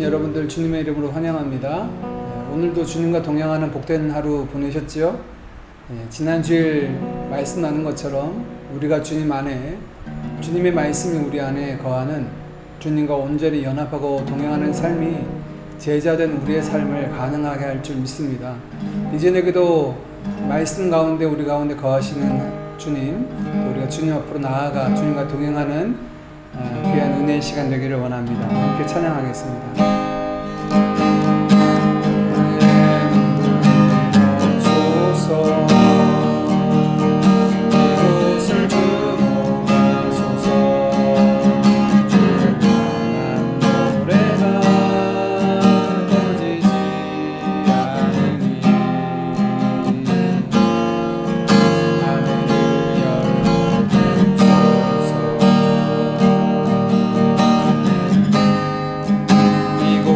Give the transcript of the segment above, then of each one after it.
여러분들 주님의 이름으로 환영합니다. 오늘도 주님과 동행하는 복된 하루 보내셨지요? 지난 주일 말씀 나눈 것처럼 우리가 주님 안에, 주님의 말씀이 우리 안에 거하는, 주님과 온전히 연합하고 동행하는 삶이 제자된 우리의 삶을 가능하게 할 줄 믿습니다. 이전에도 말씀 가운데 우리 가운데 거하시는 주님, 또 우리가 주님 앞으로 나아가 주님과 동행하는 귀한 은혜의 시간 되기를 원합니다. 함께 찬양하겠습니다. 이곳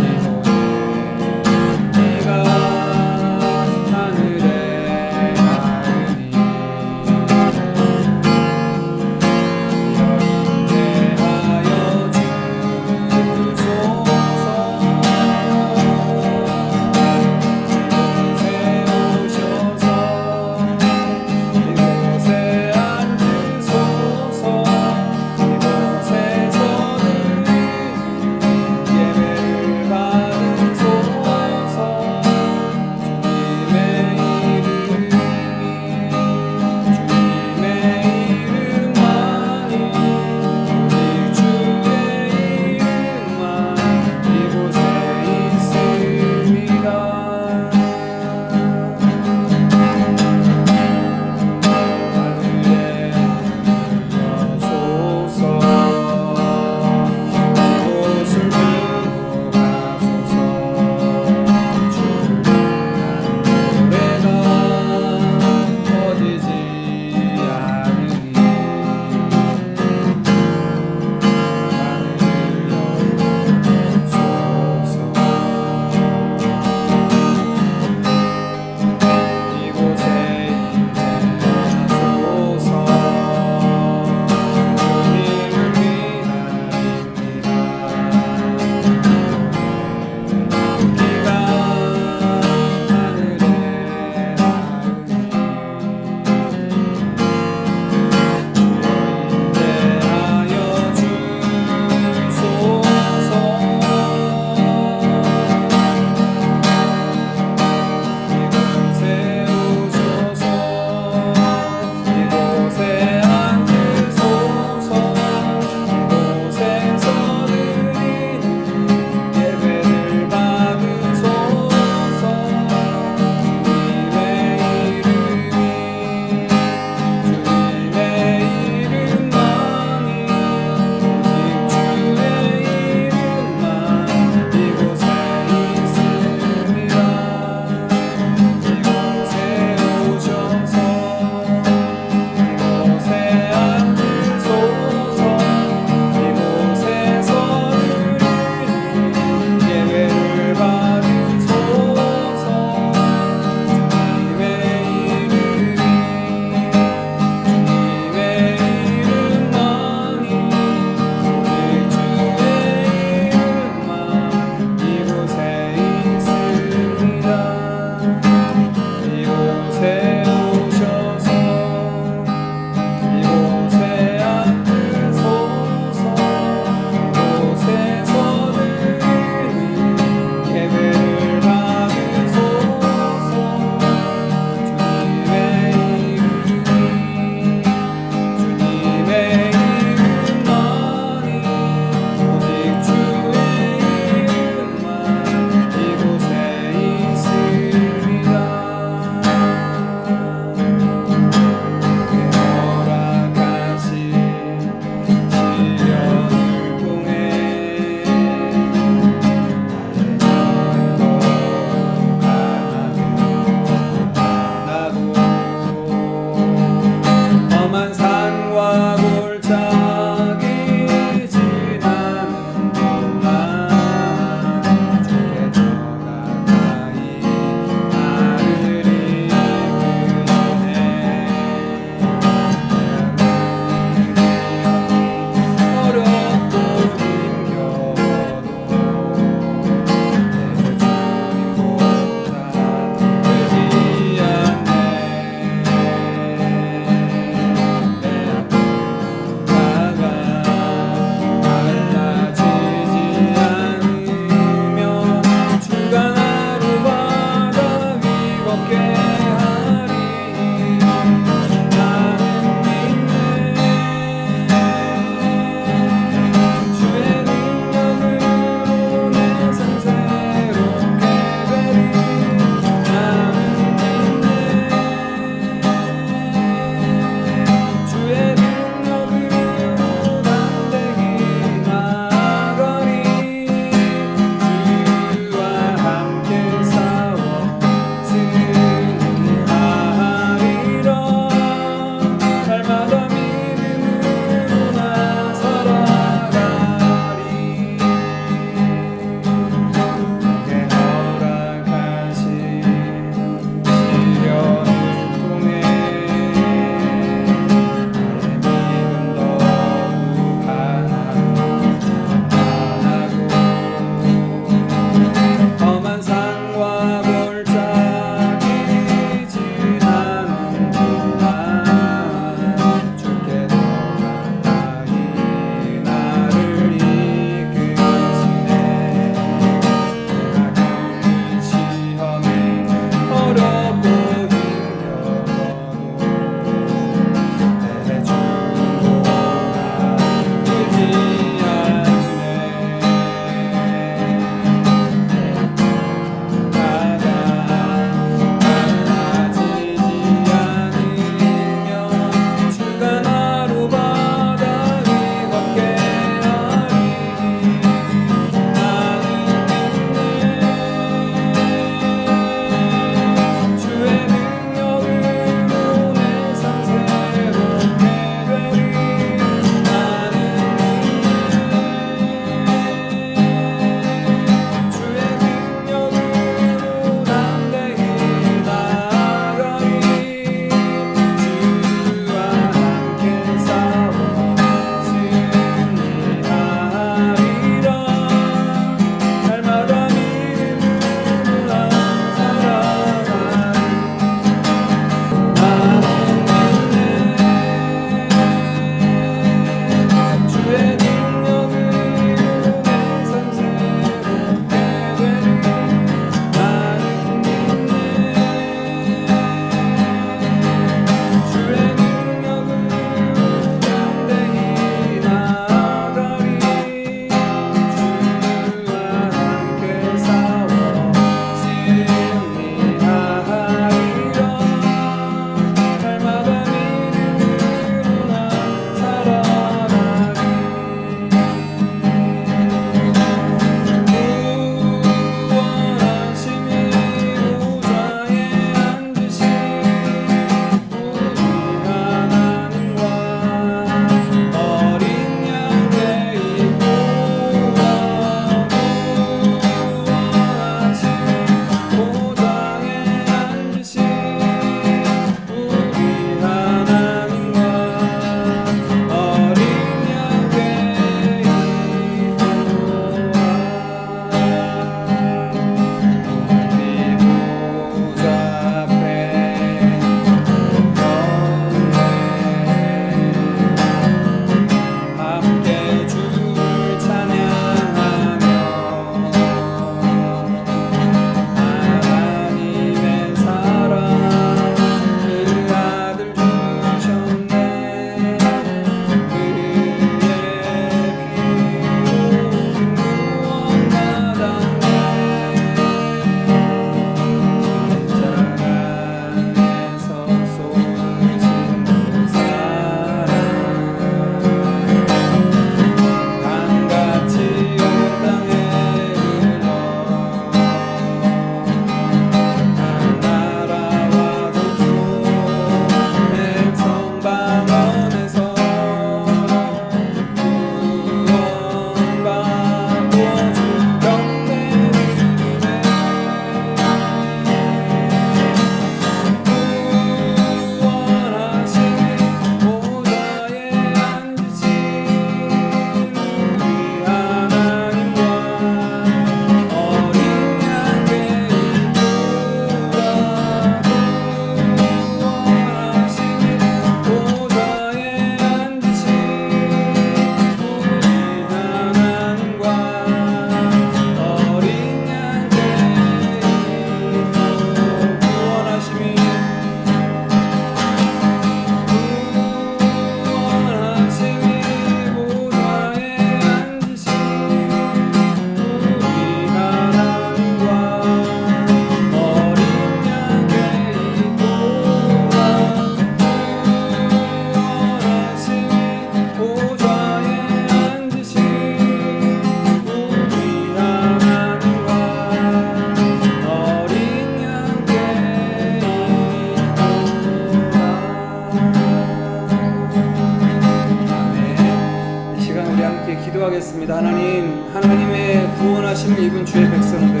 기도하겠습니다. 하나님, 하나님의 구원하심을 입은 주의 백성들,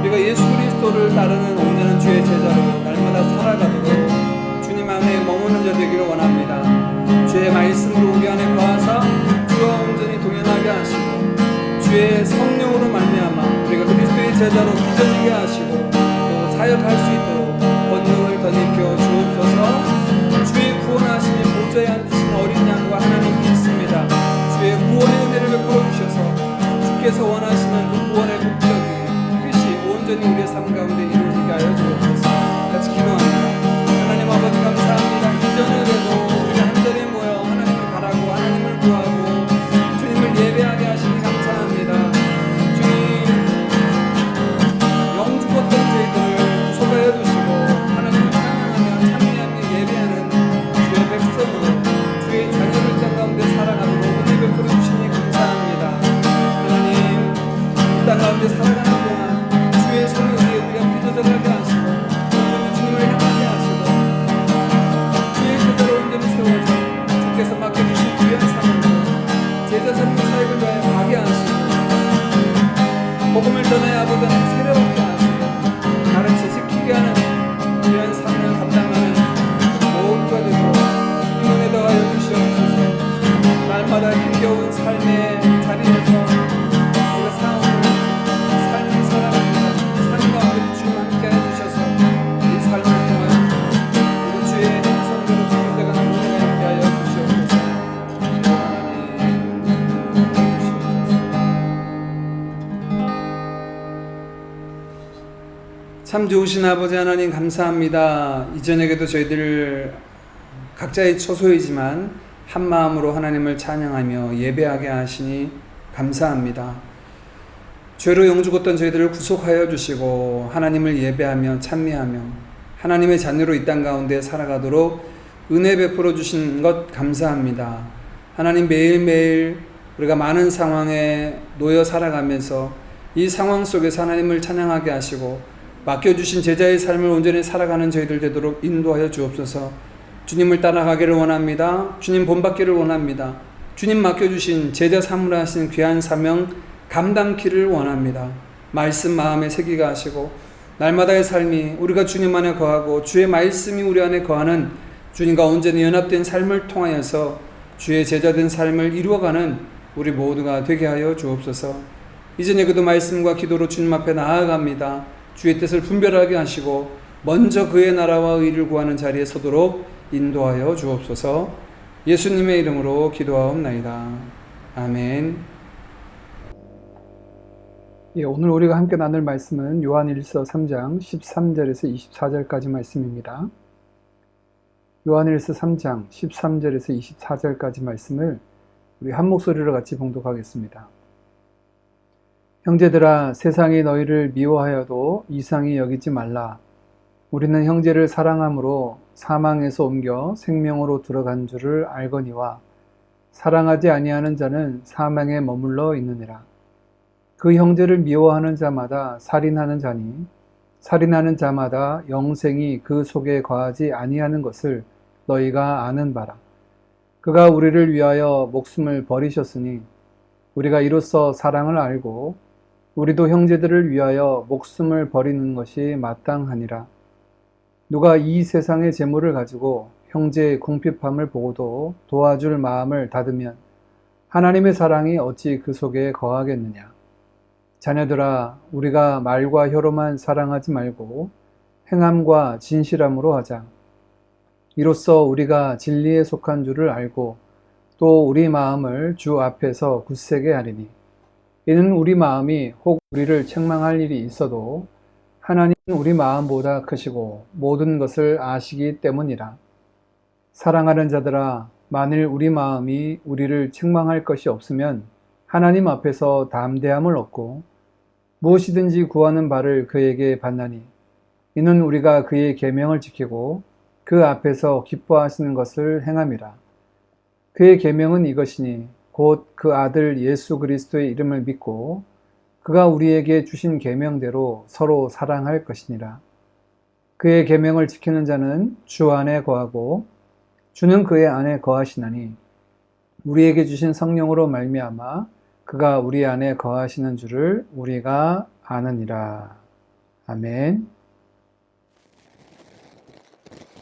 우리가 예수 그리스도를 따르는 온전한 주의 제자로 날마다 살아가도록 주님 안에 머무는 자 되기를 원합니다. 주의 말씀으로 우리 안에 거하사 주와 온전히 동행하게 하시고 주의 성령으로 말미암아 우리가 그리스도의 제자로 빚어지게 하시고 또 사역할 수 있도록 권능을 덧입혀 주옵소서. 주의 구원하심이 보좌에 앉으신 어린 양과 하나님 믿습니다. 주의 구원의 은혜를 베풀어 주셔서 주께서 원하시는 그 구원의 목적이 뜻이 온전히 우리의 삶 가운데 이루어지게 하여 주옵소서. 같이 기도합니다. 하나님 아버지 감사합니다. 이전에도 우리가 한자리에 모여 하나님을 바라고 하나님을 구하고 주님을 예배하게 하시니 감사합니다. 주님, 영 죽었던 저희들을 구속하여 주시고 하나님을 찬양하며 찬미하며 예배하는 주의 백성으로 주의 자녀들 땅 가운데 살아가도록 은혜 베풀어 주시니 감사합니다. 하나님, 이 땅 가운데 살아가는 동안 주의 손에 우리가 빚어져가게 하시고 온전히 주님을 향하게 하시고 주의 제자로 온전히 세워져 주께서 맡겨주신 귀한 삶으로 제자 삶의 사역을 위하여 가게 하시고 복음을 전하여 아버지 하나님 세례받게 하시고 가르쳐 지키게 하는 귀한 삶을 감당하는 모두가 되도록 주님 은혜 더하여 주시옵소서. 날마다 힘겨운 삶의 자리에서 우리가 삶을 살아갑니다. 삶 가운데 주님 함께 해주셔서 이 삶을 통하여 우리 주의 행성대로 주님되가는 은혜가 있게 하여 주시옵소서. 참 좋으신 아버지 하나님 감사합니다. 이전에도 저희들 각자의 처소이지만 한 마음으로 하나님을 찬양하며 예배하게 하시니 감사합니다. 죄로 영죽었던 저희들을 구속하여 주시고 하나님을 예배하며 찬미하며 하나님의 자녀로 이 땅 가운데 살아가도록 은혜 베풀어 주신 것 감사합니다. 하나님, 매일매일 우리가 많은 상황에 놓여 살아가면서 이 상황 속에서 하나님을 찬양하게 하시고 맡겨주신 제자의 삶을 온전히 살아가는 저희들 되도록 인도하여 주옵소서. 주님을 따라가기를 원합니다. 주님 본받기를 원합니다. 주님 맡겨주신 제자 삼으라 하신 귀한 사명 감당키를 원합니다. 말씀 마음에 새기게 하시고 날마다의 삶이 우리가 주님 안에 거하고 주의 말씀이 우리 안에 거하는 주님과 온전히 연합된 삶을 통하여서 주의 제자된 삶을 이루어가는 우리 모두가 되게 하여 주옵소서. 이전에 그도 말씀과 기도로 주님 앞에 나아갑니다. 주의 뜻을 분별하게 하시고 먼저 그의 나라와 의를 구하는 자리에 서도록 인도하여 주옵소서. 예수님의 이름으로 기도하옵나이다. 아멘. 오늘 우리가 함께 나눌 말씀은 요한일서 3장 13절에서 24절까지 말씀입니다. 요한일서 3장 13절에서 24절까지 말씀을 우리 한 목소리로 같이 봉독하겠습니다. 형제들아, 세상이 너희를 미워하여도 이상히 여기지 말라. 우리는 형제를 사랑함으로 사망에서 옮겨 생명으로 들어간 줄을 알거니와 사랑하지 아니하는 자는 사망에 머물러 있느니라. 그 형제를 미워하는 자마다 살인하는 자니 살인하는 자마다 영생이 그 속에 거하지 아니하는 것을 너희가 아는 바라. 그가 우리를 위하여 목숨을 버리셨으니 우리가 이로써 사랑을 알고 우리도 형제들을 위하여 목숨을 버리는 것이 마땅하니라. 누가 이 세상의 재물을 가지고 형제의 궁핍함을 보고도 도와줄 마음을 닫으면 하나님의 사랑이 어찌 그 속에 거하겠느냐. 자녀들아, 우리가 말과 혀로만 사랑하지 말고 행함과 진실함으로 하자. 이로써 우리가 진리에 속한 줄을 알고 또 우리 마음을 주 앞에서 굳세게 하리니 이는 우리 마음이 혹 우리를 책망할 일이 있어도 하나님은 우리 마음보다 크시고 모든 것을 아시기 때문이라. 사랑하는 자들아, 만일 우리 마음이 우리를 책망할 것이 없으면 하나님 앞에서 담대함을 얻고 무엇이든지 구하는 바를 그에게 받나니 이는 우리가 그의 계명을 지키고 그 앞에서 기뻐하시는 것을 행함이라. 그의 계명은 이것이니 곧 그 아들 예수 그리스도의 이름을 믿고 그가 우리에게 주신 계명대로 서로 사랑할 것이니라. 그의 계명을 지키는 자는 주 안에 거하고 주는 그의 안에 거하시나니 우리에게 주신 성령으로 말미암아 그가 우리 안에 거하시는 줄을 우리가 아느니라. 아멘.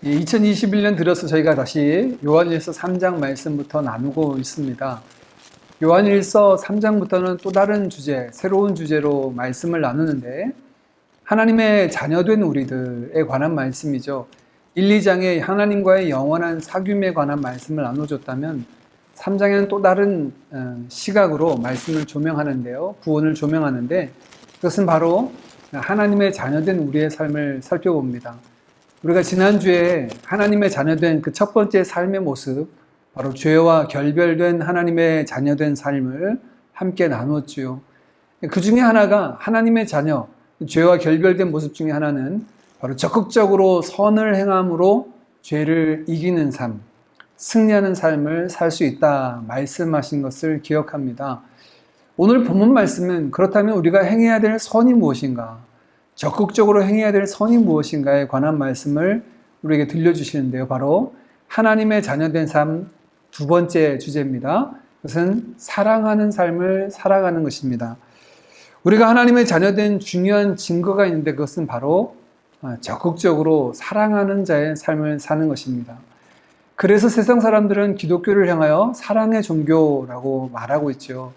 2021년 들어서 저희가 다시 요한일서 3장 말씀부터 나누고 있습니다. 요한일서 3장부터는 또 다른 주제, 새로운 주제로 말씀을 나누는데 하나님의 자녀된 우리들에 관한 말씀이죠. 1, 2장에 하나님과의 영원한 사귐에 관한 말씀을 나눠줬다면 3장에는 또 다른 시각으로 말씀을 조명하는데요. 구원을 조명하는데 그것은 바로 하나님의 자녀된 우리의 삶을 살펴봅니다. 우리가 지난주에 하나님의 자녀된 그 첫 번째 삶의 모습, 바로 죄와 결별된 하나님의 자녀된 삶을 함께 나누었지요. 그 중에 하나가 하나님의 자녀, 죄와 결별된 모습 중에 하나는 바로 적극적으로 선을 행함으로 죄를 이기는 삶, 승리하는 삶을 살 수 있다 말씀하신 것을 기억합니다. 오늘 본문 말씀은 그렇다면 우리가 행해야 될 선이 무엇인가, 적극적으로 행해야 될 선이 무엇인가에 관한 말씀을 우리에게 들려주시는데요. 바로 하나님의 자녀된 삶 두 번째 주제입니다. 그것은 사랑하는 삶을 살아가는 것입니다. 우리가 하나님의 자녀된 중요한 증거가 있는데 그것은 바로 적극적으로 사랑하는 자의 삶을 사는 것입니다. 그래서 세상 사람들은 기독교를 향하여 사랑의 종교라고 말하고 있죠.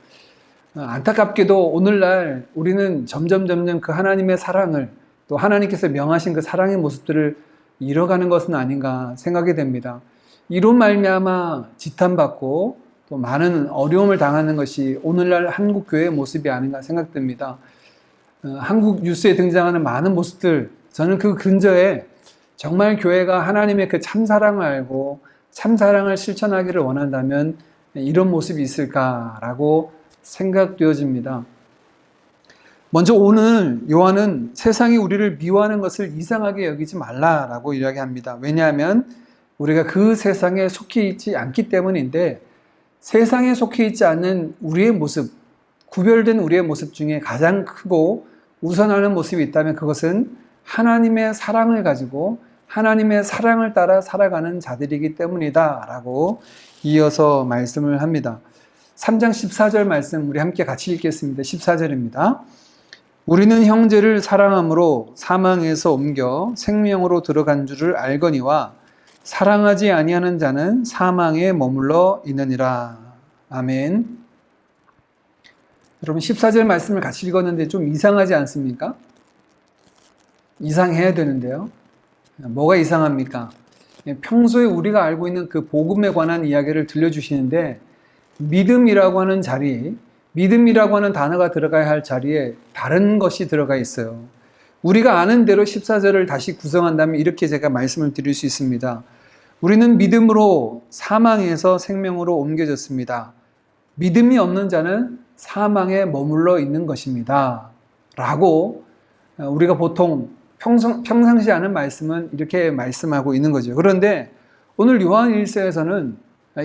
안타깝게도 오늘날 우리는 점점 그 하나님의 사랑을, 또 하나님께서 명하신 그 사랑의 모습들을 잃어가는 것은 아닌가 생각이 됩니다. 이로 말미암아 지탄받고 또 많은 어려움을 당하는 것이 오늘날 한국 교회의 모습이 아닌가 생각됩니다. 한국 뉴스에 등장하는 많은 모습들, 저는 그 근저에 정말 교회가 하나님의 그 참사랑을 알고 참사랑을 실천하기를 원한다면 이런 모습이 있을까라고 생각되어집니다. 먼저 오늘 요한은 세상이 우리를 미워하는 것을 이상하게 여기지 말라라고 이야기합니다. 왜냐하면 우리가 그 세상에 속해 있지 않기 때문인데, 세상에 속해 있지 않는 우리의 모습, 구별된 우리의 모습 중에 가장 크고 우선하는 모습이 있다면 그것은 하나님의 사랑을 가지고 하나님의 사랑을 따라 살아가는 자들이기 때문이다 라고 이어서 말씀을 합니다. 3장 14절 말씀 우리 함께 같이 읽겠습니다. 14절입니다. 우리는 형제를 사랑함으로 사망에서 옮겨 생명으로 들어간 줄을 알거니와 사랑하지 아니하는 자는 사망에 머물러 있느니라. 아멘. 여러분 14절 말씀을 같이 읽었는데 좀 이상하지 않습니까? 이상해야 되는데요. 뭐가 이상합니까? 평소에 우리가 알고 있는 그 복음에 관한 이야기를 들려주시는데 믿음이라고 하는 자리, 믿음이라고 하는 단어가 들어가야 할 자리에 다른 것이 들어가 있어요. 우리가 아는 대로 14절을 다시 구성한다면 이렇게 제가 말씀을 드릴 수 있습니다. 우리는 믿음으로 사망에서 생명으로 옮겨졌습니다. 믿음이 없는 자는 사망에 머물러 있는 것입니다. 라고 우리가 보통 평상시 하는 말씀은 이렇게 말씀하고 있는 거죠. 그런데 오늘 요한 1서에서는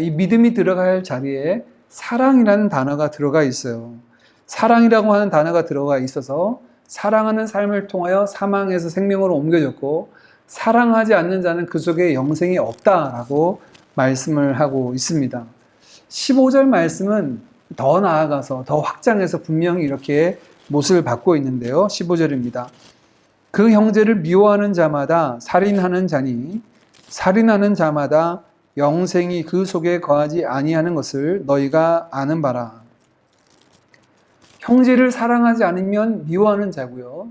이 믿음이 들어가야 할 자리에 사랑이라는 단어가 들어가 있어요. 사랑이라고 하는 단어가 들어가 있어서 사랑하는 삶을 통하여 사망에서 생명으로 옮겨졌고, 사랑하지 않는 자는 그 속에 영생이 없다라고 말씀을 하고 있습니다. 15절 말씀은 더 나아가서 더 확장해서 분명히 이렇게 못을 받고 있는데요. 15절입니다. 그 형제를 미워하는 자마다 살인하는 자니 살인하는 자마다 영생이 그 속에 거하지 아니하는 것을 너희가 아는 바라. 형제를 사랑하지 않으면 미워하는 자고요.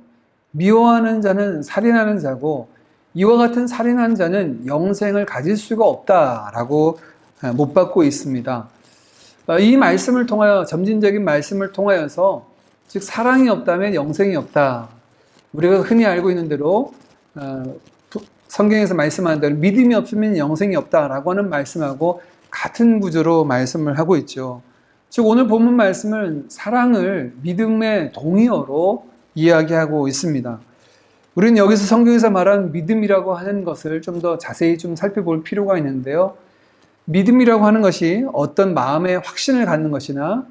미워하는 자는 살인하는 자고, 이와 같은 살인하는 자는 영생을 가질 수가 없다라고 못 받고 있습니다. 이 말씀을 통하여, 점진적인 말씀을 통하여서, 즉 사랑이 없다면 영생이 없다. 우리가 흔히 알고 있는 대로 성경에서 말씀하는 대로 믿음이 없으면 영생이 없다라고 하는 말씀하고 같은 구조로 말씀을 하고 있죠. 즉 오늘 본문 말씀은 사랑을 믿음의 동의어로 이야기하고 있습니다. 우리는 여기서 성경에서 말하는 믿음이라고 하는 것을 좀 더 자세히 좀 살펴볼 필요가 있는데요. 믿음이라고 하는 것이 어떤 마음의 확신을 갖는 것이나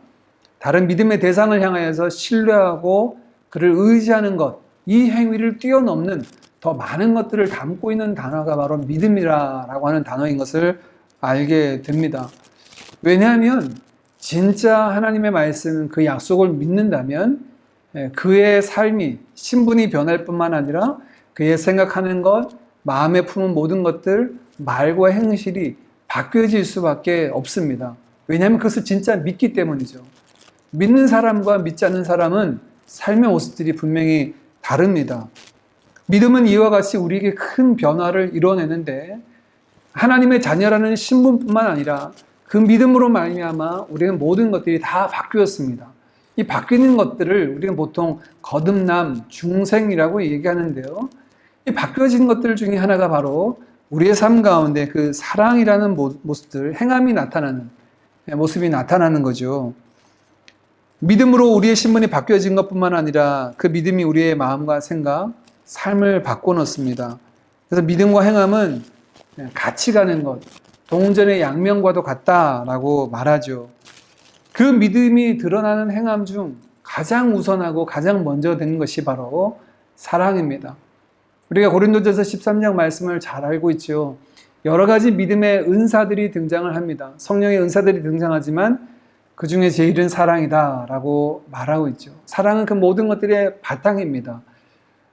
다른 믿음의 대상을 향하여서 신뢰하고 그를 의지하는 것, 이 행위를 뛰어넘는 더 많은 것들을 담고 있는 단어가 바로 믿음이라고 하는 단어인 것을 알게 됩니다. 왜냐하면 진짜 하나님의 말씀, 그 약속을 믿는다면 그의 삶이, 신분이 변할 뿐만 아니라 그의 생각하는 것, 마음에 품은 모든 것들, 말과 행실이 바뀌어질 수밖에 없습니다. 왜냐하면 그것을 진짜 믿기 때문이죠. 믿는 사람과 믿지 않는 사람은 삶의 모습들이 분명히 다릅니다. 믿음은 이와 같이 우리에게 큰 변화를 이뤄내는데 하나님의 자녀라는 신분뿐만 아니라 그 믿음으로 말미암아 우리는 모든 것들이 다 바뀌었습니다. 이 바뀌는 것들을 우리는 보통 거듭남, 중생이라고 얘기하는데요. 이 바뀌어진 것들 중에 하나가 바로 우리의 삶 가운데 그 사랑이라는 모습들, 행함이 나타나는 모습이 나타나는 거죠. 믿음으로 우리의 신분이 바뀌어진 것뿐만 아니라 그 믿음이 우리의 마음과 생각, 삶을 바꿔놓습니다. 그래서 믿음과 행함은 같이 가는 것, 동전의 양면과도 같다라고 말하죠. 그 믿음이 드러나는 행함 중 가장 우선하고 가장 먼저 되는 것이 바로 사랑입니다. 우리가 고린도전서 13장 말씀을 잘 알고 있죠. 여러 가지 믿음의 은사들이 등장을 합니다. 성령의 은사들이 등장하지만 그 중에 제일은 사랑이다라고 말하고 있죠. 사랑은 그 모든 것들의 바탕입니다.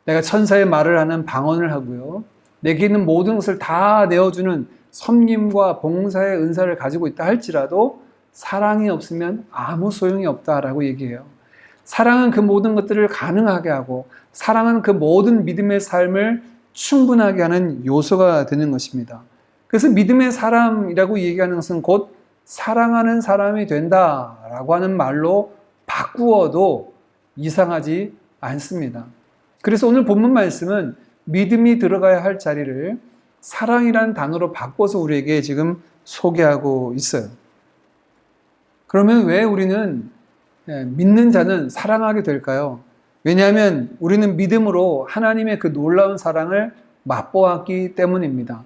내가 천사의 말을 하는 방언을 하고요. 내게 있는 모든 것을 다 내어주는 섬김과 봉사의 은사를 가지고 있다 할지라도 사랑이 없으면 아무 소용이 없다라고 얘기해요. 사랑은 그 모든 것들을 가능하게 하고 사랑은 그 모든 믿음의 삶을 충분하게 하는 요소가 되는 것입니다. 그래서 믿음의 사람이라고 얘기하는 것은 곧 사랑하는 사람이 된다라고 하는 말로 바꾸어도 이상하지 않습니다. 그래서 오늘 본문 말씀은 믿음이 들어가야 할 자리를 사랑이라는 단어로 바꿔서 우리에게 지금 소개하고 있어요. 그러면 왜 우리는 믿는 자는 사랑하게 될까요? 왜냐하면 우리는 믿음으로 하나님의 그 놀라운 사랑을 맛보았기 때문입니다.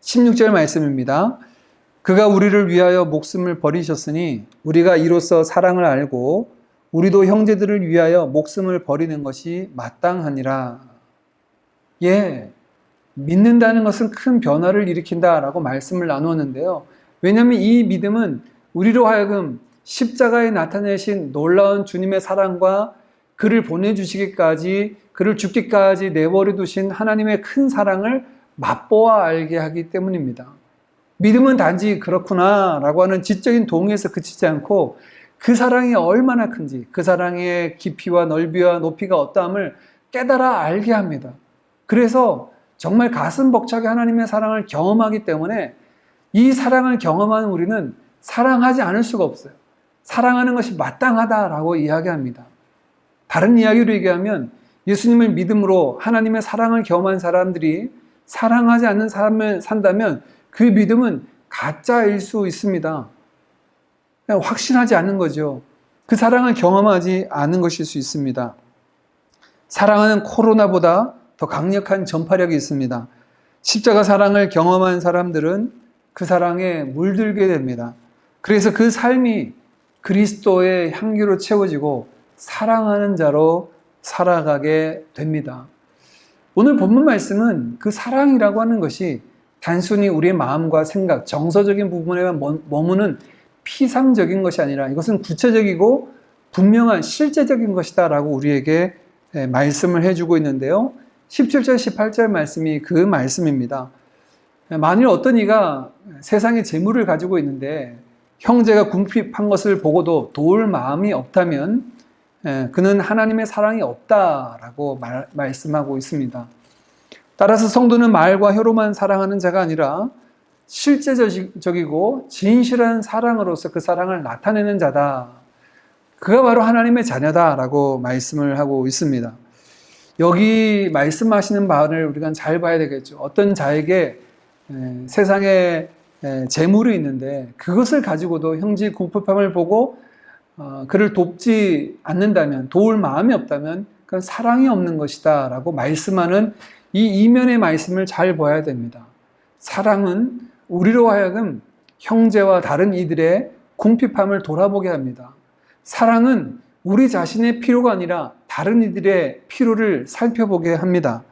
16절 말씀입니다. 그가 우리를 위하여 목숨을 버리셨으니 우리가 이로써 사랑을 알고 우리도 형제들을 위하여 목숨을 버리는 것이 마땅하니라. 예, 믿는다는 것은 큰 변화를 일으킨다라고 말씀을 나누었는데요. 왜냐하면 이 믿음은 우리로 하여금 십자가에 나타내신 놀라운 주님의 사랑과 그를 보내주시기까지, 그를 죽기까지 내버려 두신 하나님의 큰 사랑을 맛보아 알게 하기 때문입니다. 믿음은 단지 그렇구나라고 하는 지적인 동의에서 그치지 않고 그 사랑이 얼마나 큰지, 그 사랑의 깊이와 넓이와 높이가 어떠함을 깨달아 알게 합니다. 그래서 정말 가슴 벅차게 하나님의 사랑을 경험하기 때문에 이 사랑을 경험한 우리는 사랑하지 않을 수가 없어요. 사랑하는 것이 마땅하다라고 이야기합니다. 다른 이야기로 얘기하면 예수님을 믿음으로 하나님의 사랑을 경험한 사람들이 사랑하지 않는 삶을 산다면 그 믿음은 가짜일 수 있습니다. 확신하지 않는 거죠. 그 사랑을 경험하지 않은 것일 수 있습니다. 사랑은 코로나보다 더 강력한 전파력이 있습니다. 십자가 사랑을 경험한 사람들은 그 사랑에 물들게 됩니다. 그래서 그 삶이 그리스도의 향기로 채워지고 사랑하는 자로 살아가게 됩니다. 오늘 본문 말씀은 그 사랑이라고 하는 것이 단순히 우리의 마음과 생각, 정서적인 부분에만 머무는 피상적인 것이 아니라 이것은 구체적이고 분명한 실제적인 것이다 라고 우리에게 말씀을 해주고 있는데요. 17절, 18절 말씀이 그 말씀입니다. 만일 어떤 이가 세상에 재물을 가지고 있는데 형제가 궁핍한 것을 보고도 도울 마음이 없다면 그는 하나님의 사랑이 없다라고 말씀하고 있습니다. 따라서 성도는 말과 혀로만 사랑하는 자가 아니라 실제적이고 진실한 사랑으로서 그 사랑을 나타내는 자다. 그가 바로 하나님의 자녀다라고 말씀을 하고 있습니다. 여기 말씀하시는 바를 우리가 잘 봐야 되겠죠. 어떤 자에게 세상에 재물이 있는데 그것을 가지고도 형제의 궁핍함을 보고 그를 돕지 않는다면, 도울 마음이 없다면 그건 사랑이 없는 것이다 라고 말씀하는 이 이면의 말씀을 잘 봐야 됩니다. 사랑은 우리로 하여금 형제와 다른 이들의 궁핍함을 돌아보게 합니다. 사랑은 우리 자신의 필요가 아니라 다른 이들의 필요를 살펴보게 합니다.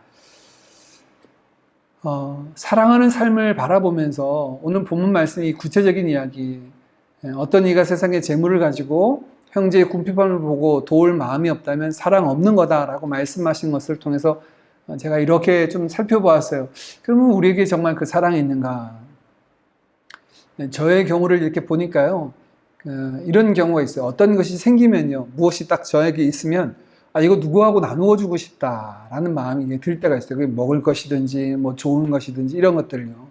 사랑하는 삶을 바라보면서 오늘 본문 말씀이 구체적인 이야기, 어떤 이가 세상의 재물을 가지고 형제의 궁핍함을 보고 도울 마음이 없다면 사랑 없는 거다라고 말씀하신 것을 통해서 제가 이렇게 좀 살펴보았어요. 그러면 우리에게 정말 그 사랑이 있는가? 저의 경우를 이렇게 보니까요, 이런 경우가 있어요. 어떤 것이 생기면요, 무엇이 딱 저에게 있으면 이거 누구하고 나누어 주고 싶다라는 마음이 들 때가 있어요. 그게 먹을 것이든지 뭐 좋은 것이든지 이런 것들요.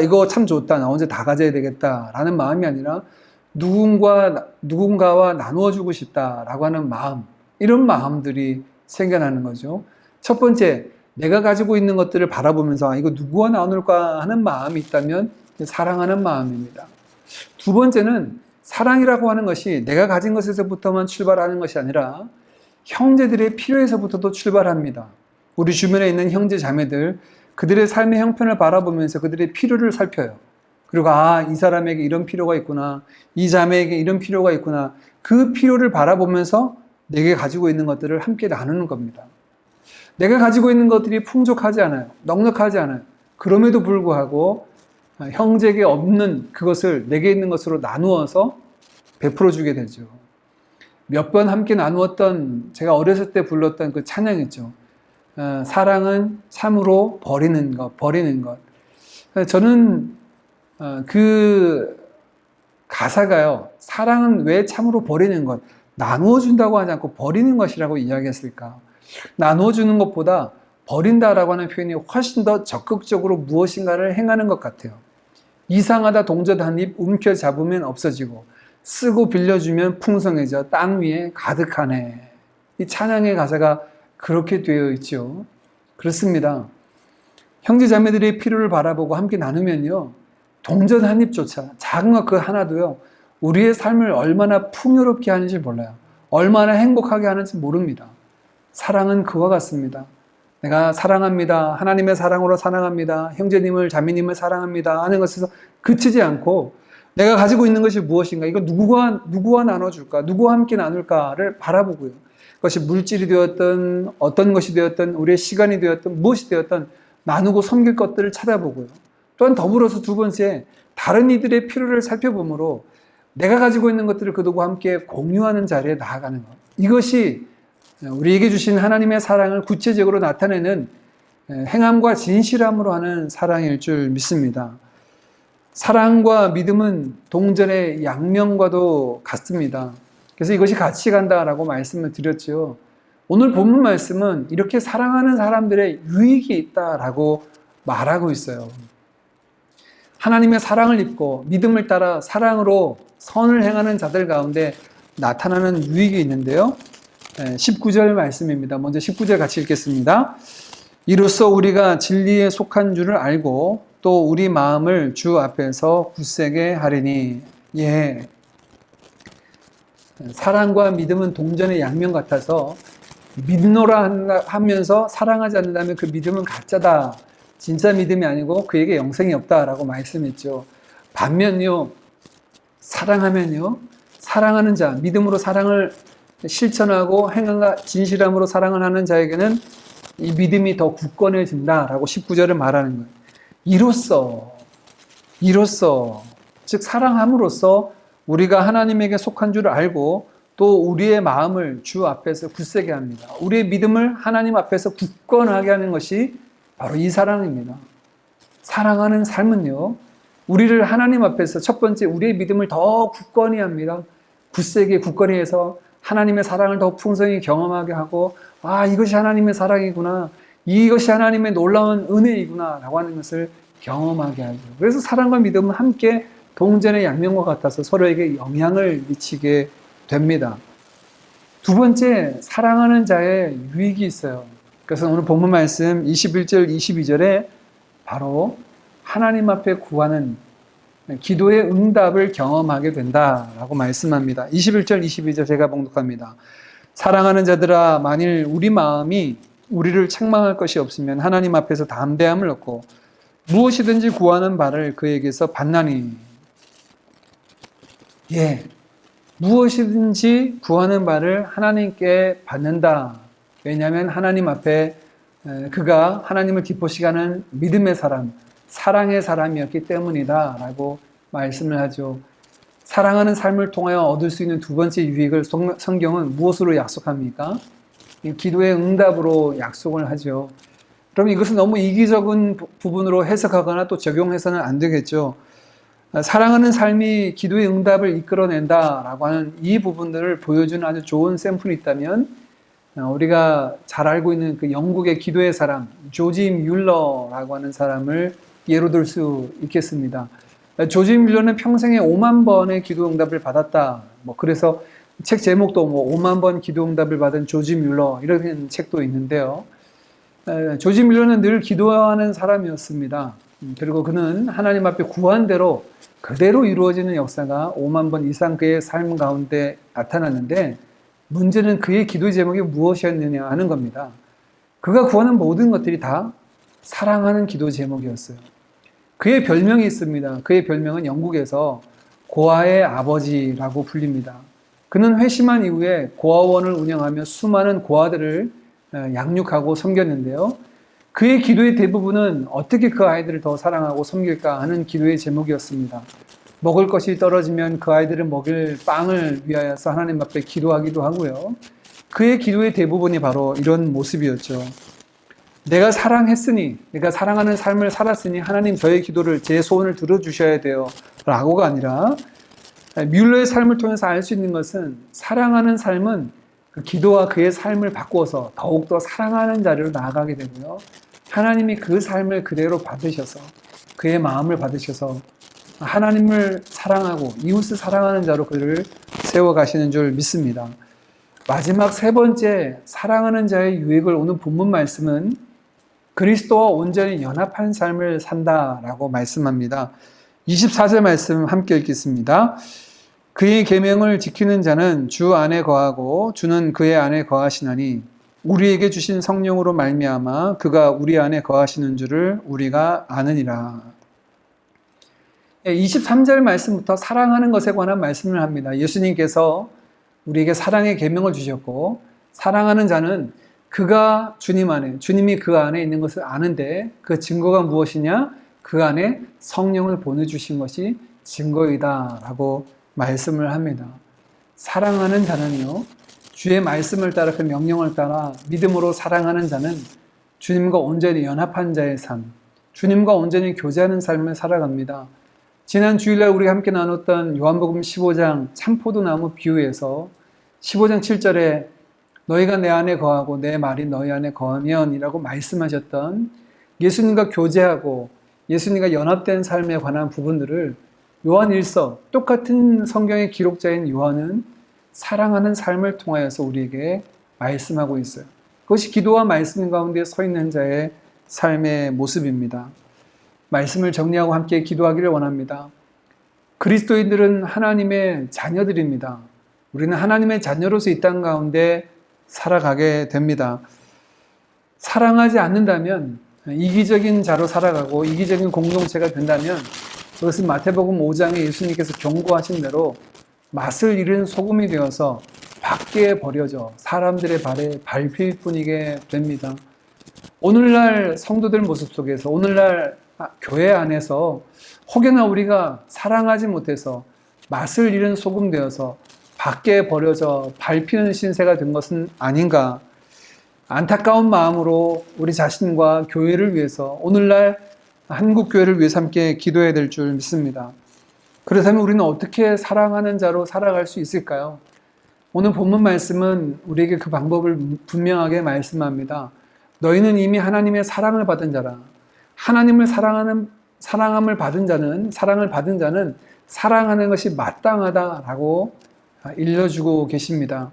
이거 참 좋다. 나 혼자 다 가져야 되겠다라는 마음이 아니라 누군가와 나누어 주고 싶다라고 하는 마음, 이런 마음들이 생겨나는 거죠. 첫 번째, 내가 가지고 있는 것들을 바라보면서 이거 누구와 나눌까 하는 마음이 있다면 사랑하는 마음입니다. 두 번째는 사랑이라고 하는 것이 내가 가진 것에서부터만 출발하는 것이 아니라 형제들의 필요에서부터도 출발합니다. 우리 주변에 있는 형제 자매들, 그들의 삶의 형편을 바라보면서 그들의 필요를 살펴요. 그리고 이 사람에게 이런 필요가 있구나, 이 자매에게 이런 필요가 있구나, 그 필요를 바라보면서 내게 가지고 있는 것들을 함께 나누는 겁니다. 내가 가지고 있는 것들이 풍족하지 않아요. 넉넉하지 않아요. 그럼에도 불구하고 형제에게 없는 그것을 내게 있는 것으로 나누어서 베풀어 주게 되죠. 몇 번 함께 나누었던, 제가 어렸을 때 불렀던 그 찬양 있죠. 사랑은 참으로 버리는 것. 저는 그 가사가요, 사랑은 왜 참으로 버리는 것, 나누어 준다고 하지 않고 버리는 것이라고 이야기했을까? 나누어 주는 것보다 버린다라고 하는 표현이 훨씬 더 적극적으로 무엇인가를 행하는 것 같아요. 이상하다 동전 한 입 움켜잡으면 없어지고 쓰고 빌려주면 풍성해져 땅 위에 가득하네. 이 찬양의 가사가 그렇게 되어 있죠. 그렇습니다. 형제 자매들의 필요를 바라보고 함께 나누면요, 동전 한 입조차, 작은 것 그 하나도요, 우리의 삶을 얼마나 풍요롭게 하는지 몰라요. 얼마나 행복하게 하는지 모릅니다. 사랑은 그와 같습니다. 내가 사랑합니다. 하나님의 사랑으로 사랑합니다. 형제님을, 자매님을 사랑합니다. 하는 것에서 그치지 않고 내가 가지고 있는 것이 무엇인가, 이거 누구와 나눠줄까, 누구와 함께 나눌까를 바라보고요. 그것이 물질이 되었든 어떤 것이 되었든 우리의 시간이 되었든 무엇이 되었든 나누고 섬길 것들을 찾아보고요. 또한 더불어서 두 번째, 다른 이들의 필요를 살펴보므로 내가 가지고 있는 것들을 그들과 함께 공유하는 자리에 나아가는 것. 이것이 우리에게 주신 하나님의 사랑을 구체적으로 나타내는 행함과 진실함으로 하는 사랑일 줄 믿습니다. 사랑과 믿음은 동전의 양면과도 같습니다. 그래서 이것이 같이 간다라고 말씀을 드렸죠. 오늘 본문 말씀은 이렇게 사랑하는 사람들의 유익이 있다라고 말하고 있어요. 하나님의 사랑을 입고 믿음을 따라 사랑으로 선을 행하는 자들 가운데 나타나는 유익이 있는데요. 19절 말씀입니다. 먼저 19절 같이 읽겠습니다. 이로써 우리가 진리에 속한 줄을 알고 또 우리 마음을 주 앞에서 굳세게 하리니. 사랑과 믿음은 동전의 양면 같아서 믿노라 하면서 사랑하지 않는다면 그 믿음은 가짜다, 진짜 믿음이 아니고 그에게 영생이 없다라고 말씀했죠. 반면요, 사랑하면요, 사랑하는 자, 믿음으로 사랑을 실천하고 행함과 진실함으로 사랑을 하는 자에게는 이 믿음이 더 굳건해진다라고 19절을 말하는 거예요. 이로써 즉 사랑함으로써 우리가 하나님에게 속한 줄을 알고 또 우리의 마음을 주 앞에서 굳세게 합니다. 우리의 믿음을 하나님 앞에서 굳건하게 하는 것이 바로 이 사랑입니다. 사랑하는 삶은요, 우리를 하나님 앞에서 첫 번째 우리의 믿음을 더 굳건히 합니다. 굳건히 해서 하나님의 사랑을 더 풍성히 경험하게 하고, 이것이 하나님의 사랑이구나, 이것이 하나님의 놀라운 은혜이구나 라고 하는 것을 경험하게 하죠. 그래서 사랑과 믿음은 함께 동전의 양면과 같아서 서로에게 영향을 미치게 됩니다. 두 번째, 사랑하는 자의 유익이 있어요. 그래서 오늘 본문 말씀 21절, 22절에 바로 하나님 앞에 구하는 기도의 응답을 경험하게 된다라고 말씀합니다. 21절, 22절 제가 봉독합니다. 사랑하는 자들아, 만일 우리 마음이 우리를 책망할 것이 없으면 하나님 앞에서 담대함을 얻고 무엇이든지 구하는 바를 그에게서 받나니. 무엇이든지 구하는 바를 하나님께 받는다. 왜냐하면 하나님 앞에 그가 하나님을 기쁘시게 하는 믿음의 사람, 사랑의 사람이었기 때문이다 라고 말씀을 하죠. 사랑하는 삶을 통하여 얻을 수 있는 두 번째 유익을 성경은 무엇으로 약속합니까? 기도의 응답으로 약속을 하죠. 그럼 이것은 너무 이기적인 부분으로 해석하거나 또 적용해서는 안 되겠죠. 사랑하는 삶이 기도의 응답을 이끌어낸다라고 하는 이 부분들을 보여주는 아주 좋은 샘플이 있다면 우리가 잘 알고 있는 그 영국의 기도의 사람 조지 뮬러라고 하는 사람을 예로 들 수 있겠습니다. 조지 뮬러는 평생에 5만 번의 기도 응답을 받았다. 그래서 책 제목도 5만 번 기도 응답을 받은 조지 뮬러 이런 책도 있는데요. 조지 뮬러는 늘 기도하는 사람이었습니다. 그리고 그는 하나님 앞에 구한 대로 그대로 이루어지는 역사가 5만 번 이상 그의 삶 가운데 나타났는데 문제는 그의 기도 제목이 무엇이었느냐 하는 겁니다. 그가 구하는 모든 것들이 다 사랑하는 기도 제목이었어요. 그의 별명이 있습니다. 그의 별명은 영국에서 고아의 아버지라고 불립니다. 그는 회심한 이후에 고아원을 운영하며 수많은 고아들을 양육하고 섬겼는데요. 그의 기도의 대부분은 어떻게 그 아이들을 더 사랑하고 섬길까 하는 기도의 제목이었습니다. 먹을 것이 떨어지면 그 아이들을 먹일 빵을 위하여서 하나님 앞에 기도하기도 하고요. 그의 기도의 대부분이 바로 이런 모습이었죠. 내가 사랑했으니, 내가 사랑하는 삶을 살았으니 하나님 저의 기도를, 제 소원을 들어주셔야 돼요 라고가 아니라 뮬러의 삶을 통해서 알 수 있는 것은 사랑하는 삶은 그 기도와 그의 삶을 바꾸어서 더욱더 사랑하는 자리로 나아가게 되고요. 하나님이 그 삶을 그대로 받으셔서 그의 마음을 받으셔서 하나님을 사랑하고 이웃을 사랑하는 자로 그를 세워가시는 줄 믿습니다. 마지막 세 번째 사랑하는 자의 유익을 오늘 본문 말씀은 그리스도와 온전히 연합한 삶을 산다라고 말씀합니다. 24절 말씀 함께 읽겠습니다. 그의 계명을 지키는 자는 주 안에 거하고 주는 그의 안에 거하시나니 우리에게 주신 성령으로 말미암아 그가 우리 안에 거하시는 줄을 우리가 아느니라. 23절 말씀부터 사랑하는 것에 관한 말씀을 합니다. 예수님께서 우리에게 사랑의 계명을 주셨고 사랑하는 자는 그가 주님 안에, 주님이 그 안에 있는 것을 아는데 그 증거가 무엇이냐? 그 안에 성령을 보내주신 것이 증거이다 라고 말씀을 합니다. 사랑하는 자는요, 주의 말씀을 따라 그 명령을 따라 믿음으로 사랑하는 자는 주님과 온전히 연합한 자의 삶, 주님과 온전히 교제하는 삶을 살아갑니다. 지난 주일날 우리가 함께 나눴던 요한복음 15장 참포도나무 비유에서 15장 7절에 너희가 내 안에 거하고 내 말이 너희 안에 거하면 이라고 말씀하셨던 예수님과 교제하고 예수님과 연합된 삶에 관한 부분들을 요한 1서 똑같은 성경의 기록자인 요한은 사랑하는 삶을 통하여서 우리에게 말씀하고 있어요. 그것이 기도와 말씀 가운데 서 있는 자의 삶의 모습입니다. 말씀을 정리하고 함께 기도하기를 원합니다. 그리스도인들은 하나님의 자녀들입니다. 우리는 하나님의 자녀로서 이 땅 가운데 살아가게 됩니다. 사랑하지 않는다면 이기적인 자로 살아가고 이기적인 공동체가 된다면 그것은 마태복음 5장에 예수님께서 경고하신 대로 맛을 잃은 소금이 되어서 밖에 버려져 사람들의 발에 밟힐 뿐이게 됩니다. 오늘날 성도들 모습 속에서 오늘날 교회 안에서 혹여나 우리가 사랑하지 못해서 맛을 잃은 소금 되어서 밖에 버려져 밟히는 신세가 된 것은 아닌가. 안타까운 마음으로 우리 자신과 교회를 위해서 오늘날 한국교회를 위해서 함께 기도해야 될 줄 믿습니다. 그렇다면 우리는 어떻게 사랑하는 자로 살아갈 수 있을까요? 오늘 본문 말씀은 우리에게 그 방법을 분명하게 말씀합니다. 너희는 이미 하나님의 사랑을 받은 자라. 하나님을 사랑을 받은 자는 사랑하는 것이 마땅하다라고 일러주고 계십니다.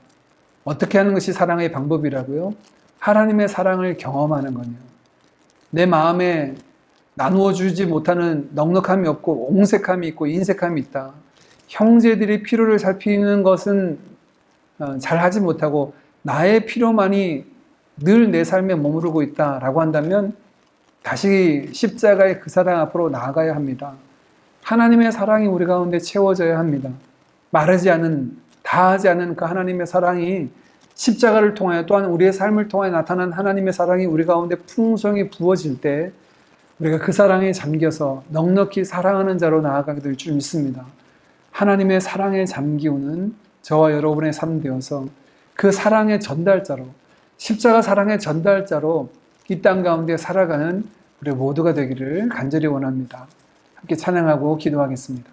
어떻게 하는 것이 사랑의 방법이라고요? 하나님의 사랑을 경험하는 거예요. 내 마음에 나누어 주지 못하는 넉넉함이 없고 옹색함이 있고 인색함이 있다. 형제들이 필요를 살피는 것은 잘하지 못하고 나의 필요만이 늘 내 삶에 머무르고 있다라고 한다면 다시 십자가의 그 사랑 앞으로 나아가야 합니다. 하나님의 사랑이 우리 가운데 채워져야 합니다. 마르지 않은, 다하지 않은 그 하나님의 사랑이 십자가를 통하여 또한 우리의 삶을 통하여 나타난 하나님의 사랑이 우리 가운데 풍성히 부어질 때 우리가 그 사랑에 잠겨서 넉넉히 사랑하는 자로 나아가게 될 줄 믿습니다. 하나님의 사랑에 잠기우는 저와 여러분의 삶 되어서 그 사랑의 전달자로, 십자가 사랑의 전달자로 이 땅 가운데 살아가는 우리 모두가 되기를 간절히 원합니다. 함께 찬양하고 기도하겠습니다.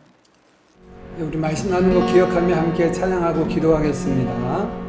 우리 말씀 나누는 거 기억하며 함께 찬양하고 기도하겠습니다.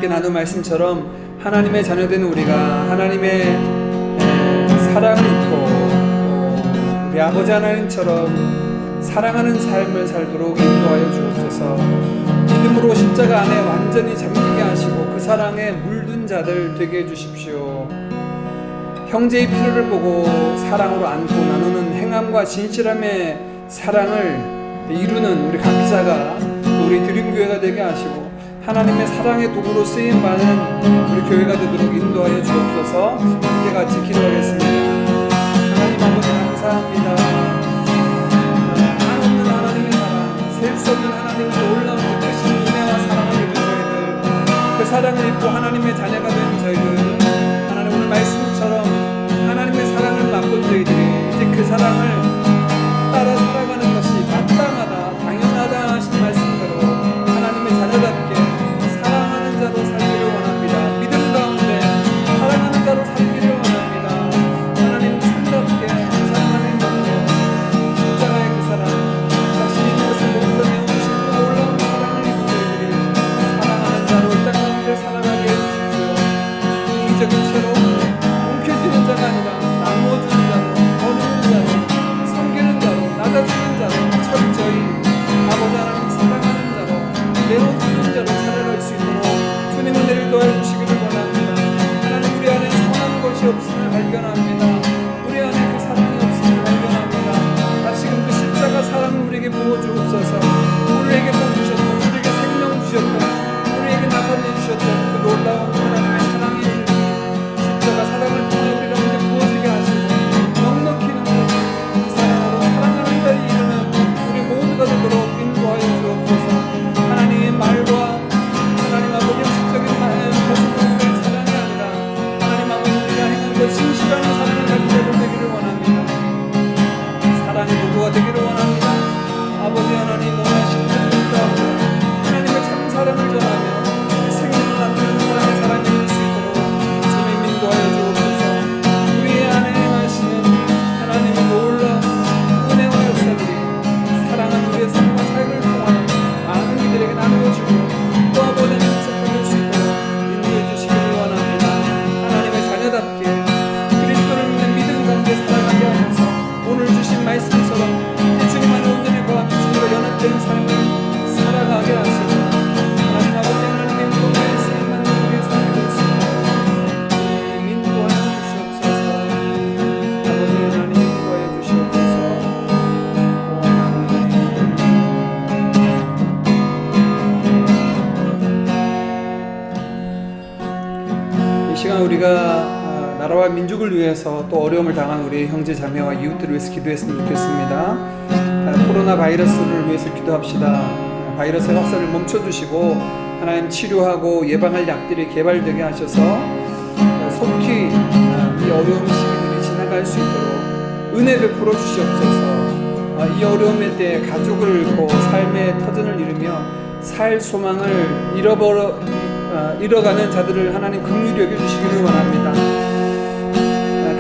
나눈 말씀처럼 하나님의 자녀된 우리가 하나님의 사랑을 입고 우리 아버지 하나님처럼 사랑하는 삶을 살도록 인도하여 주옵소서. 믿음으로 십자가 안에 완전히 잠기게 하시고 그 사랑에 물든 자들 되게 해주십시오. 형제의 필요를 보고 사랑으로 안고 나누는 행함과 진실함의 사랑을 이루는 우리 각자가 우리 드림교회가 되게 하시고 하나님의 사랑의 도구로 쓰임받는 우리 교회가 되도록 인도하여 주옵소서. 함께 같이 기도하겠습니다. 하나님 아버지 감사합니다. 한없는 하나님의 사랑, 셀 수 없는 하나님의 놀라운 뜻이신 은혜와 사랑을 입은 저희들, 그 사랑을 입고 하나님의 자녀가 된 저희들, 하나님 오늘 말씀처럼 하나님의 사랑을 맛본 저희들이 이제 그 사랑을 따라 살아가는 것이 마땅하다, 당연하다 하신 말씀대로 하나님의 자녀답게 사랑하는 자로 살기를 원합니다. 믿음 가운데 사랑하는 자로 살기를 원합니다. 하나님 참답게 사랑하는 자로 십자가의 그 사랑, 자신이 그것을 목전에 오신 그 놀라운 사랑을 입은 저희들이 사랑하는 우리가 나라와 민족을 위해서 또 어려움을 당한 우리 형제 자매와 이웃들을 위해서 기도했으면 좋겠습니다. 코로나 바이러스를 위해서 기도합시다. 바이러스의 확산을 멈춰주시고 하나님 치료하고 예방할 약들이 개발되게 하셔서 속히 이 어려운 시기들이 지나갈 수 있도록 은혜 베풀어 주시옵소서. 이 어려움의 때에 가족을 잃고 삶의 터전을 잃으며 살 소망을 잃어가는 자들을 하나님 긍휼히 여겨주시기를 원합니다.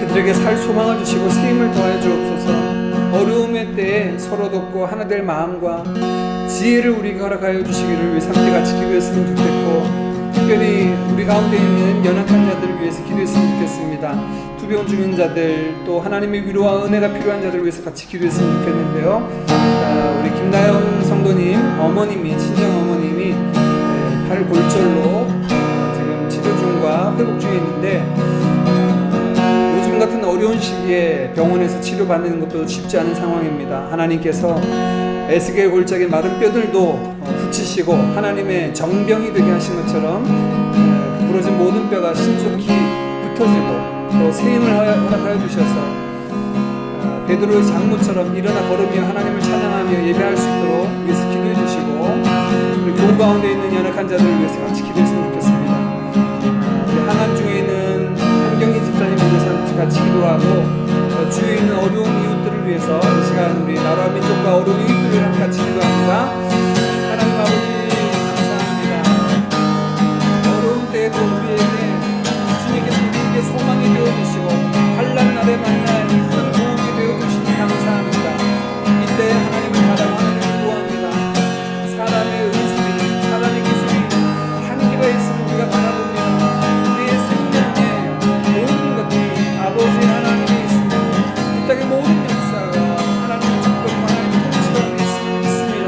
그들에게 살 소망을 주시고 새 힘을 더하여 주옵소서. 어려움의 때에 서로 돕고 하나 될 마음과 지혜를 우리가 허락하여 주시기를 우리 함께 같이 기도했으면 좋겠고, 특별히 우리 가운데 있는 연약한 자들을 위해서 기도했으면 좋겠습니다. 투병 중인 자들, 또 하나님의 위로와 은혜가 필요한 자들을 위해서 같이 기도했으면 좋겠는데요. 우리 김나영 성도님 어머님이, 친정 어머님이 팔 골절로 지금 치료 중과 회복 중에 있는데, 요즘 같은 어려운 시기에 병원에서 치료받는 것도 쉽지 않은 상황입니다. 하나님께서 에스겔 골짜기 마른 뼈들도 붙이시고 하나님의 정병이 되게 하신 것처럼 부러진 모든 뼈가 신속히 붙어지고 또 새 힘을 허락하여 주셔서 베드로의 장모처럼 일어나 걸으며 하나님을 찬양하며 예배할 수 있도록 위해서 기도해 주시고, 그리고 교우 가운데 있는 연약한 자들을 위해서 같이 기도했으면 좋겠습니다. 하남 중에 있는 한경희 집사님 위해서 같이 기도하고, 주위에 있는 어려운 이웃들을 위해서 이 시간 우리 나라와 민족과 어려운 이웃들을 같이 기도합니다. 하나님 아버지 감사합니다. 어려운 때에도 우리에게 주님께서 우리에게 소망이 되어주시고 환난 날에 만날 큰 도움이 되어주시니 감사합니다. 이때 하나님을 바라보는 기도합니다. 사람의 의술이, 사람의 기술이 한계가 있으면 우리가 바라봅니다. 우리의 생명의 모든 것들이 아버지 하나님이 있습니다. 이 땅의 모든 역사가 하나님의 축복과 하나님의 통치가 있습니다.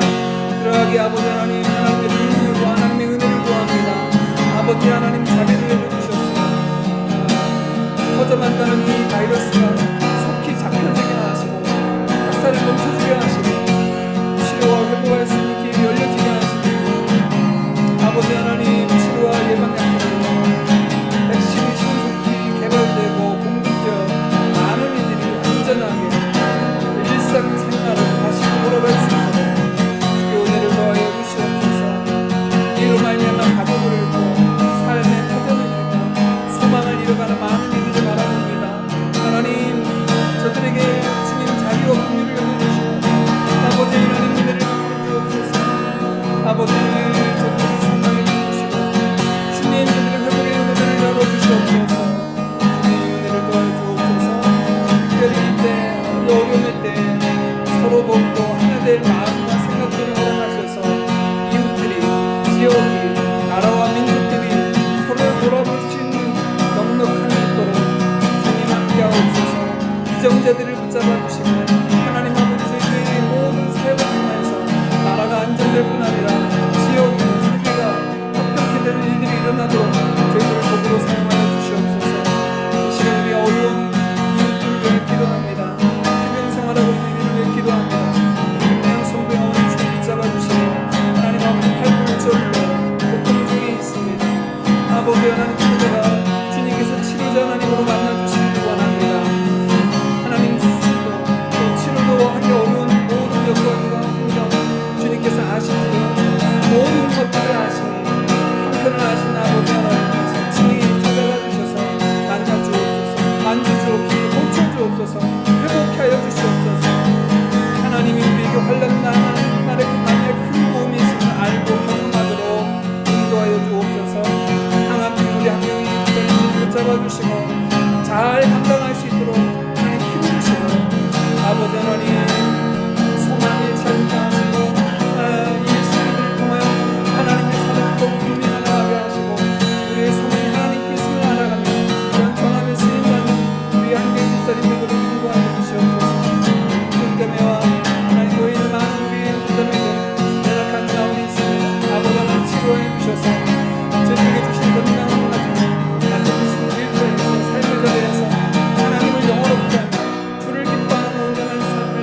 그러하게 아버지 하나님, 하나님의 능력과 하나님의 은혜를 구합니다. 아버지 하나님 자비를 내려주셔서 퍼져만다는 이 바이러스가 속히 잡혀지게 하시고 역사를 멈춰주게 하시고 치료와 회복할 수 있는 길이 열려지게 하시고, 아버지 하나님 치료와 예방약들로 백신이 신속히 개발되고 공급되어 많은 이들이 안전하게 일상생활을 다시 돌아갈 수 있도록 주의 은혜를 더하여 주시옵소서. 이로 말미암아 가족을 잃고 삶의 터전을 잃고 소망을 잃어가는 많은 이들을 바라봅니다. 하나님, 저들에게 주님 자비와 긍휼을 여겨주시고 아버지 하나님 은혜를 주옵소서. 아버지 저들을 성장해 주시고 주님 저들의 회복의 은혜를 열어주시옵소서. 주님 은혜를 도와주옵소서. 특별히 이때 이 어려움의 때 서로 돕고 하나 될 마음과 생각들을 허락하셔서 이웃들이, 지역이, 나라와 민족들이 서로를 돌아볼 수 있는 넉넉함이 있도록 주님 함께하옵소서. 이정자들을 붙잡아 주시고 하나님 아버지 저희들의 모든 사역을 통해서 나라가 안정될 뿐 아니라 지역이, 세계가 어떻게 되는 일들이 일어나도록 저희들을 도구로 사용하여 주시옵소서. 이 시간 우리 어려운 이웃들을 위해 기도합니다. 주변 생활하고 있는 이들을 위해 기도합니다. 김나영 성도의 어머니 주님 붙잡아 주시고 하나님 아버지 팔불절로 고통 중에 있습니다. 아버지 하나님 그대가 주님께서 치료자 하나님으로 만나주시기를 원합니다. 하나님 스스로 또 치료도 하기 어려운 모든 여건과 환경 주님께서 아시지요. 모든 것들을 아시니 형편을 아신 아버지 하나님께서 친히 찾아가 주셔서 만나주옵소서, 만져주옵소서, 고쳐주옵소서, 회복케 하여 주시옵소서. 하나님이 우리에게 환난 날에 그 밤에 큰 도움이 있음을 알고 경험하도록 인도하여 주옵소서. 하나님 우리 한 명이 붙잡아주시고 잘 감당할 수 있도록 하나님 힘을 주시고 아버지 하나님 소망이 차리게 하시고 이 시간을 통하여 하나님의 사랑과 국민을 알아가게 하시고 우리의 소망이 하나님 뜻을 알아가며 이런 전함의 쓰임받는 우리 한경 집사님들을 인도하여 주시옵소서. 끝감회와 하나님 교회 있는 많은 우리의 집사님들 연약한 자원이 있습니다. 아버지 하나님 치료해 주셔서 저에게 주신 건강을 가지고 맡겨주신 일터에서 삶의 자리에서 하나님을 영원롭게 하며 주를 기뻐하는 온전한 삶을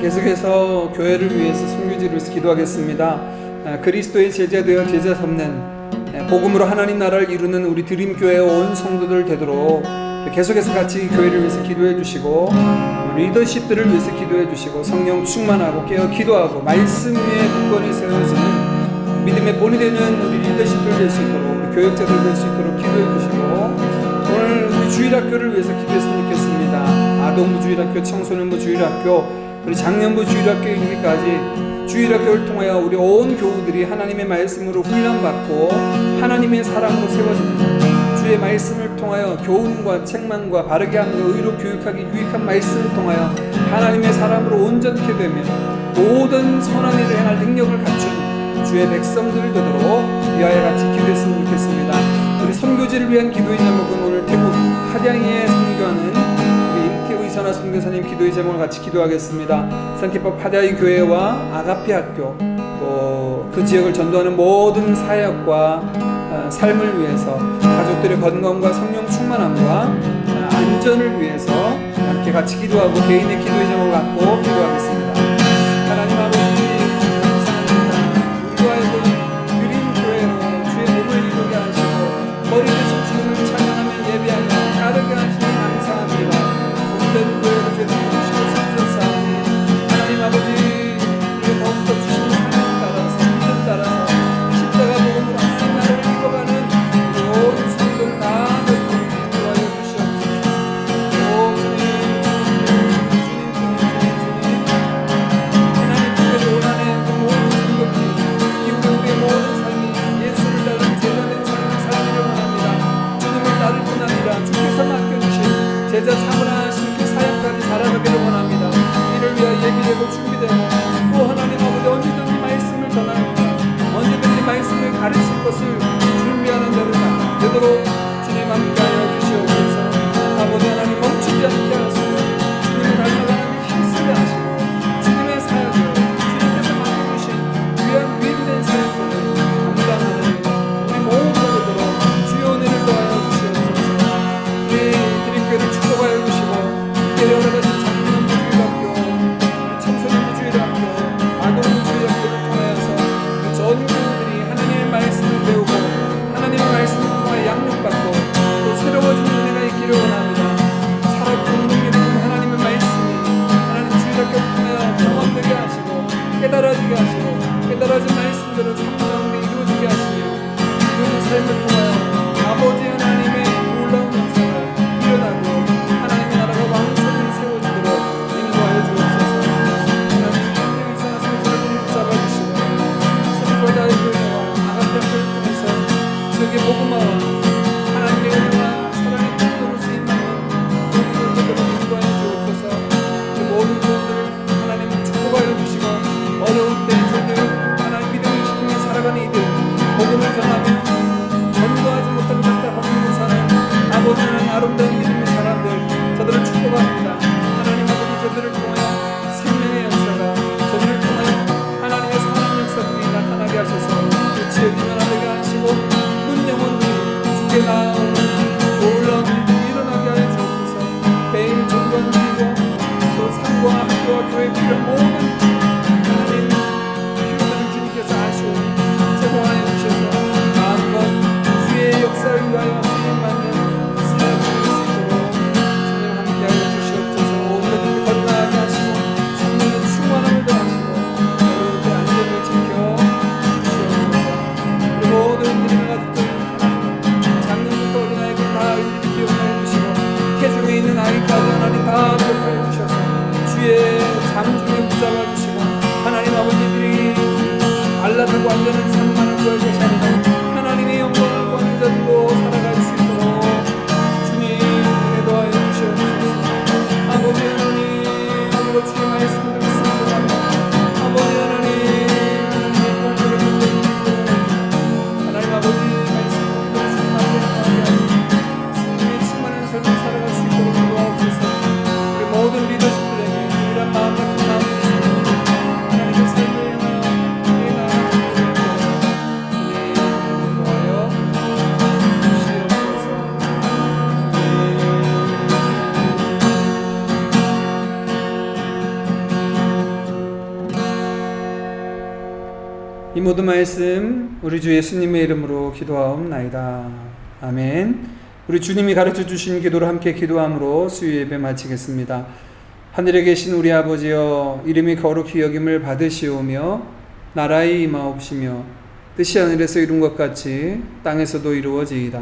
계속해서 교회를 위해서 선교지를 위해서 기도하겠습니다. 그리스도의 제자 되어 제자 삼는 복음으로 하나님 나라를 이루는 우리 드림교회 온 성도들 되도록 계속해서 같이 교회를 위해서 기도해 주시고 리더십들을 위해서 기도해 주시고 성령 충만하고 깨어 기도하고 말씀 위에 굳건히 세워지는 믿음의 본이 되는 우리 리더십들 될 수 있도록 우리 교역자들 될 수 있도록 기도해 주시고 오늘 우리 주일학교를 위해서 기도했으면 좋겠습니다. 아동부 주일학교, 청소년부 주일학교, 우리 장년부 주일학교 이르기까지 주일학교를 통하여 우리 온 교우들이 하나님의 말씀으로 훈련받고 하나님의 사람으로 세워집니다. 주의 말씀을 통하여 교훈과 책망과 바르게 함과 의로 교육하기 유익한 말씀을 통하여 하나님의 사람으로 온전케 되며 모든 선한 일을 행할 능력을 갖춘 주의 백성들을 되도록 위하여 같이 기도했으면 좋겠습니다. 우리 선교지를 위한 기도의 제목은 오늘 태국 하량에 선교하는 이선아 선교사님 기도의 제목을 같이 기도하겠습니다. 산키법 하다이 교회와 아가페 학교 또 그 지역을 전도하는 모든 사역과 삶을 위해서 가족들의 건강과 성령 충만함과 안전을 위해서 함께 같이 기도하고 개인의 기도의 제목을 갖고 기도하겠습니다. 하나님 아버지 감사합니다. 우리와 하여금 그린 교회로 주의 몸을 이루게 하시고 머리 대신 주님을 찬양하며 예배하며 따르게 하시니 감사합니다. 모든 교회로 죄를 주시고 성전사하니 하나님 아버지 우리가 더욱더 주시는 사랑 따라서 믿음 따라서 십자가 복음으로 하나님 나라를 이뤄가는 우리 모든 성도를 다 인도하여 주시옵소서. 오 주님 하나님 교회를 원하는 그 모든 성도들 이후에 우리의 모든 삶이 예수를 따른 제자된 삶을 살기를 원합니다. 주님을 따를 뿐 아니라 주께서 맡겨주신 제자 삼으라 사역까지 살아가기를 원합니다. 이를 위하여 예비되고 준비되고 또 하나님 아버지 언제든지 말씀을 전합니다. 언제든지 말씀을 가르칠 것을 준비하는 자들 다 되도록 주님 함께하여 주시옵소서. 아버지 하나님 멈추지 않게 하시고 주님을 닮아가는 힘쓰게 하시고 주님의 사역을 주님께서 맡겨주신 귀한 위임된 사역을 감당하는 우리 모두가 되도록 주여 은혜를 더하여 주시옵소서. 우리 드림교회를 축복하여 주시고 여러 가지 장년부 주일학교, 청소년부 주일학교, 아동부 주일학교를 통하여서 그 전 교우들이 하나님의 말씀을 배우고 하나님의 말씀을 통하여 양육받고 또 새로워지는 은혜가 있기를 원합니다. 살아있고 능력있는 하나님의 말씀이 하나님 주일학교를 통하여 경험되게 하시고 깨달아지게 하시고 깨달아진 말씀들을 삶 가운데 이루어지게 하시며 이루어진 삶을 통하여 아버지 하나님의 놀라운 역사가 일어나고 하나님의 나라가 왕성히 세워지도록 인도하여 주옵소서. 하나님 이선한 선교사를 붙잡아주시고 선교자의 교회와 아가페 학교를 통해서 지역의 복음화와 하나님의 은혜와 사랑의 통로로 쓰임받는 모든 분들을 인도하여 주옵소서. 그 모든 분들을 하나님 축복하여 주시고 어려울 때 저들 하나님 믿음을 지키며 살아가는 이들 복음을 전하며 전도하지 못한 답답한 사람 아버지 하나님 아름다운 믿음의 사람들 저들을 축복합니다. 하나님 아버지 저들을 통하여 생명의 역사가 저들을 통하여 하나님의 사랑 역사들이 나타나게 하셔서 그 지역이 변화되게 하시고 문 영혼들이 주께 나아오는 놀라운 일이 일어나게 하여 주옵소서. 매일 전도하는 일과 또 상과 학교와 교회 필요한 모든 하나님 필요들을 주님께서 아시오니 제공하여 주셔서 마음껏 주의 역사를 위하여 쓰임받는 있는 아이까지 하나님 다 기억하여 주셔서 주의 장중에 붙잡아주시고 하나님 아버지들이 안락하고 안전한 삶만을 구할 것이 아니라 하나님의 영광을 완전으로 살아갈 수 있도록 주님 은혜 더하여 주시옵소서. 아버지 하나님 오늘도 주의 말씀을 듣습니다. 아버지 하나님 공부를 듣고 하나님 아버지 말씀을 듣고 주님의 충만한 삶을 살아갈 수 있도록 도와주셔서 우리 모든 리더십들에게 이런 마음 같은 마음을 주시고 하나님의 삶을 향하여 이 모든 말씀 우리 주 예수님의 이름으로 기도하옵나이다. 아멘. 우리 주님이 가르쳐 주신 기도를 함께 기도함으로 수요 예배 마치겠습니다. 하늘에 계신 우리 아버지여, 이름이 거룩히 여김을 받으시오며 나라의 임하옵시며 뜻이 하늘에서 이룬 것 같이 땅에서도 이루어지이다.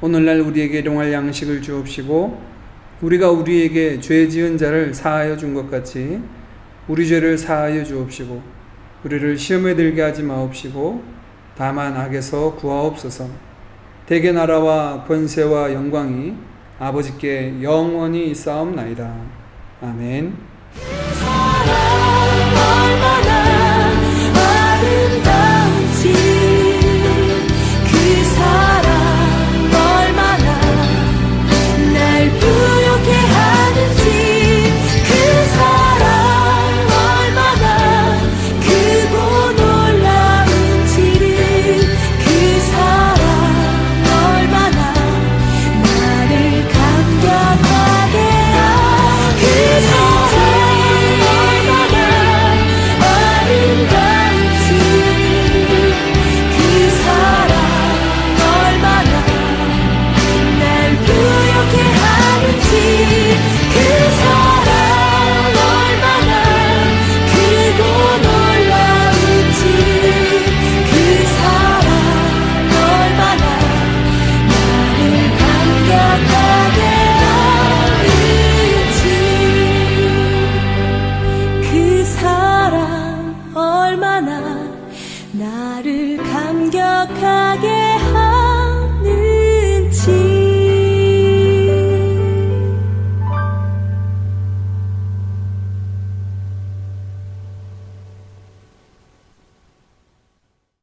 오늘날 우리에게 일용할 양식을 주옵시고 우리가 우리에게 죄 지은 자를 사하여 준 것 같이 우리 죄를 사하여 주옵시고 우리를 시험에 들게 하지 마옵시고 다만 악에서 구하옵소서. 대개 나라와 권세와 영광이 아버지께 영원히 있사옵나이다. 아멘. 사랑 얼마나